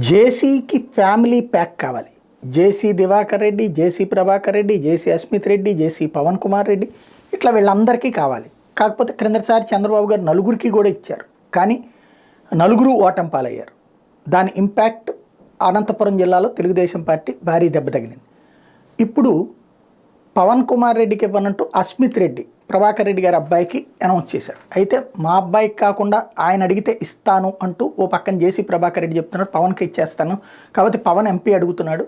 జేసీకి family pack కావాలి. జేసీ దివాకర్ రెడ్డి, జేసీ ప్రభాకర్ రెడ్డి, జేసీ అస్మిత్ రెడ్డి, జేసీ పవన్ కుమార్ రెడ్డి, ఇట్లా వీళ్ళందరికీ కావాలి. కాకపోతే క్రిందసారి చంద్రబాబు గారు నలుగురికి కూడా ఇచ్చారు, కానీ నలుగురు ఓటమి పాలయ్యారు. దాని ఇంపాక్ట్ అనంతపురం జిల్లాలో తెలుగుదేశం పార్టీ భారీ దెబ్బ తగిలింది. ఇప్పుడు పవన్ కుమార్ రెడ్డికి ఇవ్వనంటూ అస్మిత్ రెడ్డి ప్రభాకర్ రెడ్డి గారి అబ్బాయికి అనౌన్స్ చేశాడు. అయితే మా అబ్బాయికి కాకుండా ఆయన అడిగితే ఇస్తాను అంటూ ఓ పక్కన జేసీ ప్రభాకర్ రెడ్డి చెప్తున్నాడు, పవన్కి ఇచ్చేస్తాను. కాబట్టి పవన్ ఎంపీ అడుగుతున్నాడు,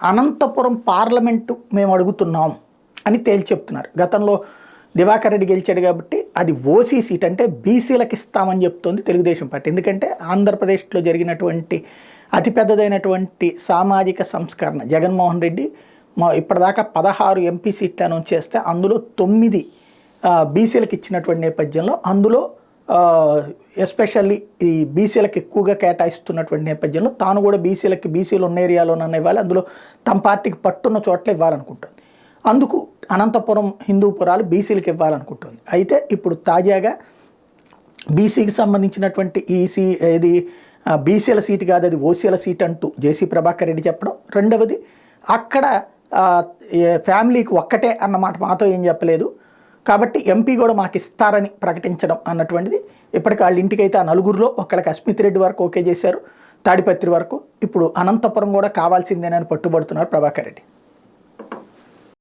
అనంతపురం పార్లమెంటు మేము అడుగుతున్నాం అని తేల్చి చెప్తున్నారు. గతంలో దివాకర్ రెడ్డి గెలిచాడు కాబట్టి అది ఓసీ సీట్, అంటే బీసీలకు ఇస్తామని చెప్తోంది తెలుగుదేశం పార్టీ. ఎందుకంటే ఆంధ్రప్రదేశ్లో జరిగినటువంటి అతిపెద్దదైనటువంటి సామాజిక సంస్కరణ జగన్మోహన్ రెడ్డి ఇప్పటిదాకా 16 ఎంపీ సీట్లు అనౌన్స్ చేస్తే అందులో 9 బీసీలకు ఇచ్చినటువంటి నేపథ్యంలో, అందులో ఎస్పెషల్లీ ఈ బీసీలకు ఎక్కువగా కేటాయిస్తున్నటువంటి నేపథ్యంలో తాను కూడా బీసీలు ఉన్న ఏరియాలోనన్నా ఇవ్వాలి, అందులో తమ పార్టీకి పట్టున్న చోట్ల ఇవ్వాలనుకుంటుంది. అందుకు అనంతపురం హిందూపురాలు బీసీలకు ఇవ్వాలనుకుంటుంది. అయితే ఇప్పుడు తాజాగా బీసీకి సంబంధించినటువంటి ఇది బీసీల సీటు కాదు, అది ఓసీల సీట్ అంటూ జేసీ ప్రభాకర్ రెడ్డి చెప్పడం. రెండవది, అక్కడ ఫ్యామిలీకి ఒక్కటే అన్నమాట, మాతో ఏం చెప్పలేదు, కాబట్టి ఎంపీ కూడా మాకు ఇస్తారని ప్రకటించడం అన్నటువంటిది. ఇప్పటికి వాళ్ళ ఇంటికైతే ఆ నలుగురిలో ఒకళ్ళకి అస్మిత్ రెడ్డి వరకు ఓకే చేశారు, తాడిపత్రి వరకు. ఇప్పుడు అనంతపురం కూడా కావాల్సిందేనని పట్టుబడుతున్నారు ప్రభాకర్ రెడ్డి.